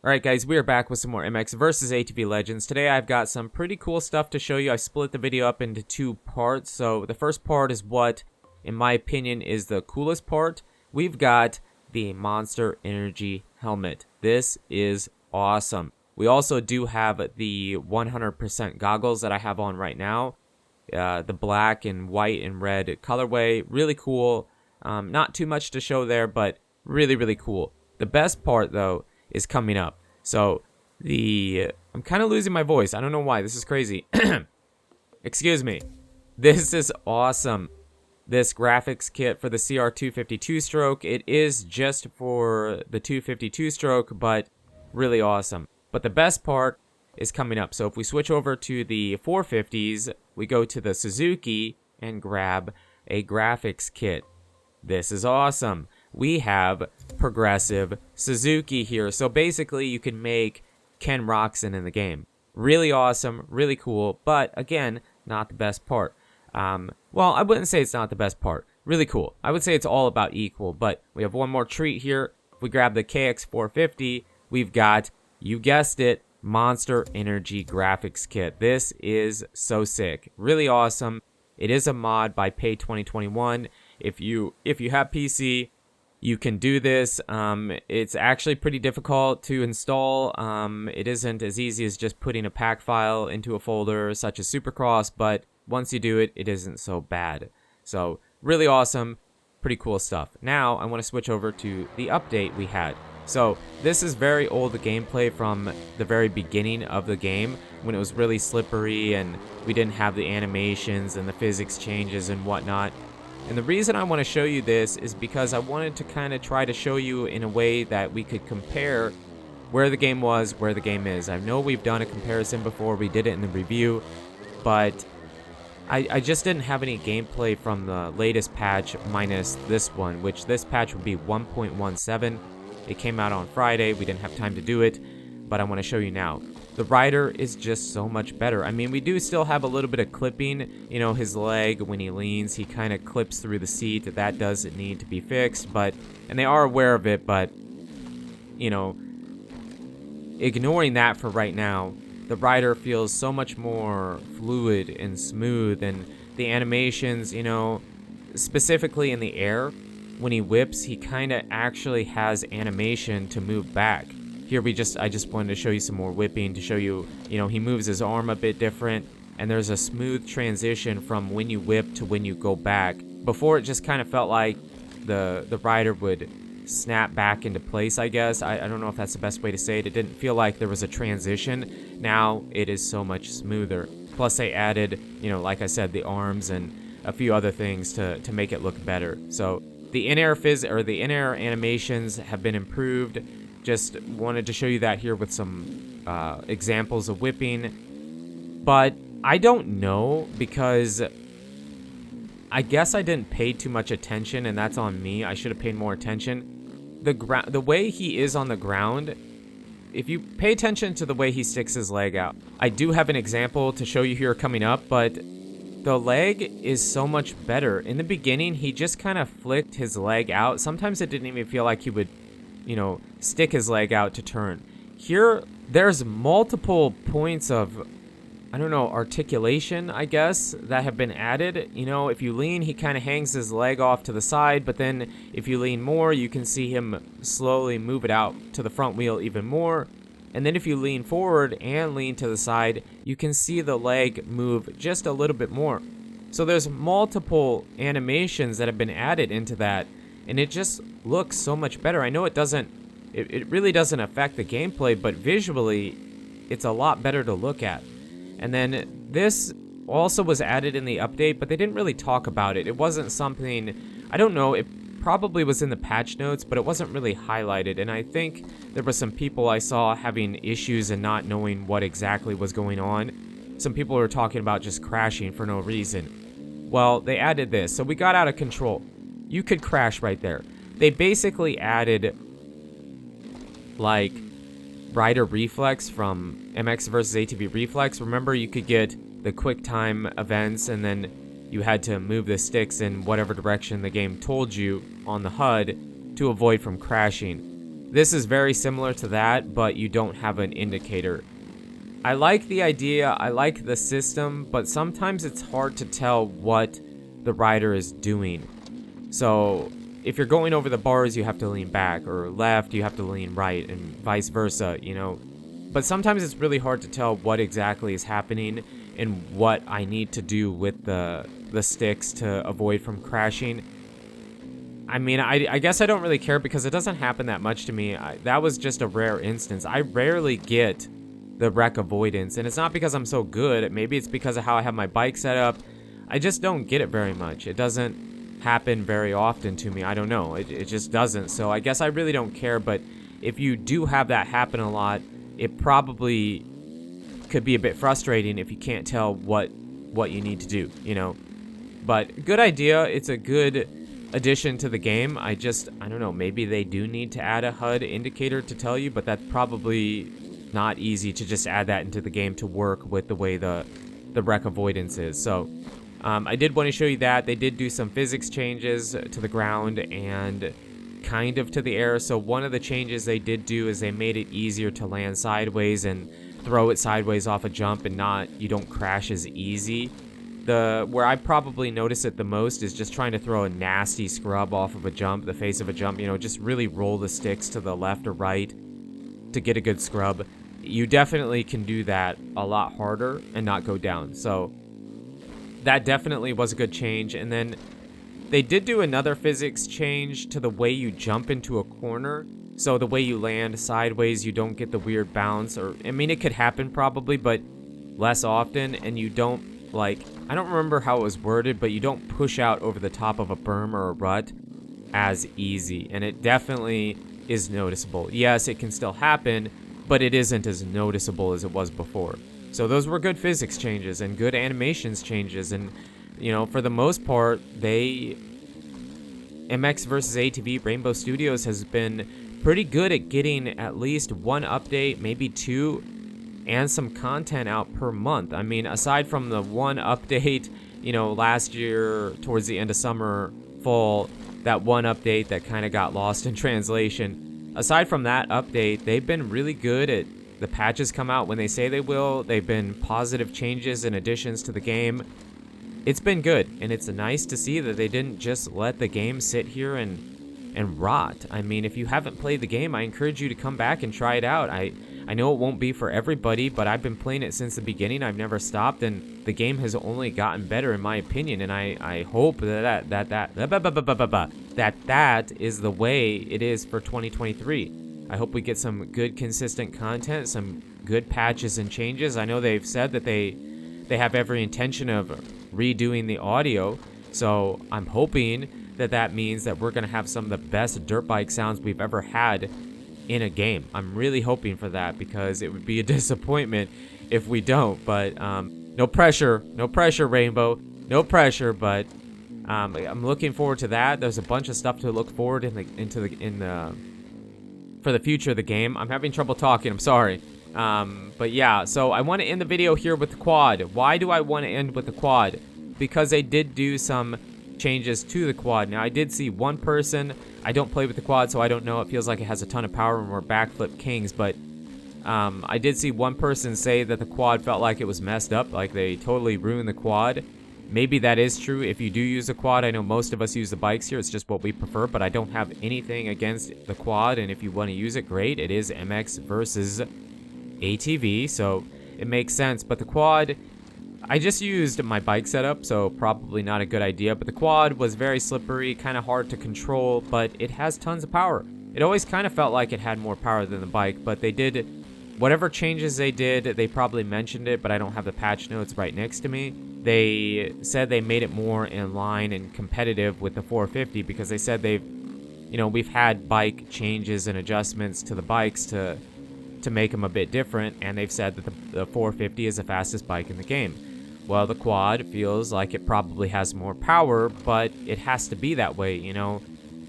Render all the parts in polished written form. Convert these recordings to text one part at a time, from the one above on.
Alright guys, we are back with some more MX versus ATV Legends. Today I've got some pretty cool stuff to show you. I split the video up into two parts. So the first part is what, in my opinion, is the coolest part. We've got the Monster Energy helmet. This is awesome. We also do have the 100% goggles that I have on right now. The black and white and red colorway. Really cool. Not too much to show there, but really cool. The best part though is coming up. So I'm kind of losing my voice. I don't know why. This is crazy. Excuse me. This is awesome. This graphics kit for the CR252 stroke. It is just for the 252 stroke, but really awesome. But the best part is coming up. So if we switch over to the 450s, we go to the Suzuki and grab a graphics kit. This is awesome. We have progressive Suzuki here. So basically you can make Ken Roxon in the game. Really awesome, really cool, but again, not the best part. Well, I wouldn't say it's not the best part. Really cool. I would say it's all about equal, but we have one more treat here. If we grab the KX450, we've got, you guessed it, Monster Energy graphics kit. This is so sick. Really awesome. It is a mod by Pay 2021. If you have PC, you can do this. It's actually pretty difficult to install. It isn't as easy as just putting a pack file into a folder such as Supercross, but once you do it, it isn't so bad. So really awesome, pretty cool stuff. Now I want to switch over to the update we had. So this is very old gameplay from the very beginning of the game when it was really slippery and we didn't have the animations and the physics changes and whatnot. And the reason I want to show you this is because I wanted to kind of try to show you in a way that we could compare where the game was, where the game is. I know we've done a comparison before, we did it in the review, but I just didn't have any gameplay from the latest patch minus this one, which this patch would be 1.17. It came out on Friday, we didn't have time to do it, but I want to show you now. The rider is just so much better. I mean, we do still have a little bit of clipping. You know, his leg, when he leans, he kind of clips through the seat. That does need to be fixed, and they are aware of it, but, you know, ignoring that for right now, the rider feels so much more fluid and smooth, and the animations, you know, specifically in the air, when he whips, he kind of actually has animation to move back. Here I just wanted to show you some more whipping to show you, you know, he moves his arm a bit different, and there's a smooth transition from when you whip to when you go back. Before, it just kind of felt like the rider would snap back into place, I guess. I don't know if that's the best way to say it. It didn't feel like there was a transition. Now it is so much smoother. Plus they added, you know, like I said, the arms and a few other things to make it look better. So the in-air animations have been improved. Just wanted to show you that here with some examples of whipping. But I don't know, because I guess I didn't pay too much attention, and that's on me. I should have paid more attention. The way he is on the ground, if you pay attention to the way he sticks his leg out. I do have an example to show you here coming up, but the leg is so much better. In the beginning, he just kind of flicked his leg out. Sometimes it didn't even feel like he would, you know, stick his leg out to turn. Here, there's multiple points of, I don't know, articulation, I guess, that have been added. You know, if you lean, he kind of hangs his leg off to the side, but then if you lean more, you can see him slowly move it out to the front wheel even more. And then if you lean forward and lean to the side, you can see the leg move just a little bit more. So there's multiple animations that have been added into that, and it just looks so much better. I know it really doesn't affect the gameplay, but visually, it's a lot better to look at. And then this also was added in the update, but they didn't really talk about it. It wasn't something, I don't know, it probably was in the patch notes, but it wasn't really highlighted. And I think there were some people I saw having issues and not knowing what exactly was going on. Some people were talking about just crashing for no reason. Well, they added this, so we got out of control. You could crash right there. They basically added, like, rider reflex from MX versus ATV reflex. Remember, you could get the quick time events, and then you had to move the sticks in whatever direction the game told you on the HUD to avoid from crashing. This is very similar to that, but you don't have an indicator. I like the idea, I like the system, but sometimes it's hard to tell what the rider is doing. So if you're going over the bars, you have to lean back, or left, you have to lean right, and vice versa, you know. But sometimes it's really hard to tell what exactly is happening and what I need to do with the sticks to avoid from crashing. I mean, I guess I don't really care because it doesn't happen that much to me. That was just a rare instance. I rarely get the wreck avoidance, and it's not because I'm so good. Maybe it's because of how I have my bike set up. I just don't get it very much. It doesn't happen very often to me. I don't know. It just doesn't. So I guess I really don't care, but if you do have that happen a lot, it probably could be a bit frustrating if you can't tell what you need to do, you know. But good idea. It's a good addition to the game. I don't know, maybe they do need to add a HUD indicator to tell you, but that's probably not easy to just add that into the game to work with the way the wreck avoidance is. So I did want to show you that. They did do some physics changes to the ground and kind of to the air. So one of the changes they did do is they made it easier to land sideways and throw it sideways off a jump, and you don't crash as easy. Where I probably notice it the most is just trying to throw a nasty scrub off of a jump, the face of a jump, you know, just really roll the sticks to the left or right to get a good scrub. You definitely can do that a lot harder and not go down. So that definitely was a good change. And then they did do another physics change to the way you jump into a corner. So the way you land sideways, you don't get the weird bounce, or I mean, it could happen probably, but less often, and you don't, like, I don't remember how it was worded, but you don't push out over the top of a berm or a rut as easy, and it definitely is noticeable. Yes, it can still happen, but it isn't as noticeable as it was before. So those were good physics changes and good animations changes, and you know, for the most part, MX versus ATV Rainbow Studios has been pretty good at getting at least one update, maybe two, and some content out per month. I mean, aside from the one update, you know, last year towards the end of summer, fall, that one update that kind of got lost in translation. Aside from that update, they've been really good at the patches come out when they say they will. They've been positive changes and additions to the game. It's been good, and it's nice to see that they didn't just let the game sit here and rot. I mean, if you haven't played the game, I encourage you to come back and try it out. I know it won't be for everybody, but I've been playing it since the beginning. I've never stopped, and the game has only gotten better in my opinion, and I hope that is the way it is for 2023. I hope we get some good consistent content, some good patches and changes. I know they've said that they have every intention of redoing the audio, so I'm hoping that means that we're going to have some of the best dirt bike sounds we've ever had in a game. I'm really hoping for that, because it would be a disappointment if we don't. But no pressure, Rainbow, no pressure. But I'm looking forward to that. There's a bunch of stuff to look forward for the future of the game. I'm having trouble talking. I'm sorry. But yeah, so I want to end the video here with the quad. Why do I want to end with the quad? Because they did do some changes to the quad. Now, I did see one person, I don't play with the quad, so I don't know, it feels like it has a ton of power and we're backflip kings, but I did see one person say that the quad felt like it was messed up, like they totally ruined the quad. Maybe that is true if you do use a quad. I know most of us use the bikes here, it's just what we prefer, but I don't have anything against the quad, and if you want to use it, great. It is MX versus ATV, so it makes sense. But the quad, I just used my bike setup, so probably not a good idea, but the quad was very slippery, kind of hard to control, but it has tons of power. It always kind of felt like it had more power than the bike, but they did, whatever changes they did, they probably mentioned it, but I don't have the patch notes right next to me. They said they made it more in line and competitive with the 450, because they said we've had bike changes and adjustments to the bikes to make them a bit different, and they've said that the 450 is the fastest bike in the game. Well, the quad feels like it probably has more power, but it has to be that way, you know.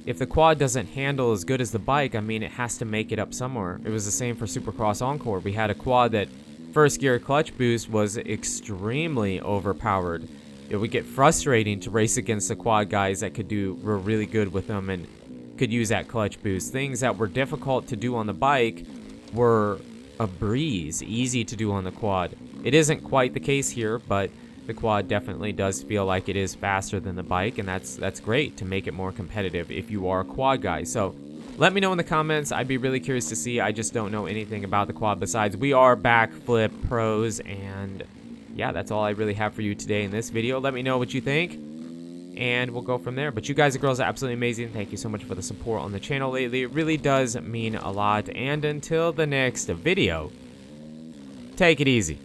If the quad doesn't handle as good as the bike, I mean, it has to make it up somewhere. It was the same for Supercross Encore. We had a quad that first gear clutch boost was extremely overpowered. It would get frustrating to race against the quad guys that were really good with them, and could use that clutch boost. Things that were difficult to do on the bike were a breeze, easy to do on the quad. It isn't quite the case here, but the quad definitely does feel like it is faster than the bike, and that's great to make it more competitive if you are a quad guy. So let me know in the comments. I'd be really curious to see. I just don't know anything about the quad besides we are backflip pros, and yeah, that's all I really have for you today in this video. Let me know what you think, and we'll go from there. But you guys and girls are absolutely amazing. Thank you so much for the support on the channel lately. It really does mean a lot. And until the next video, take it easy.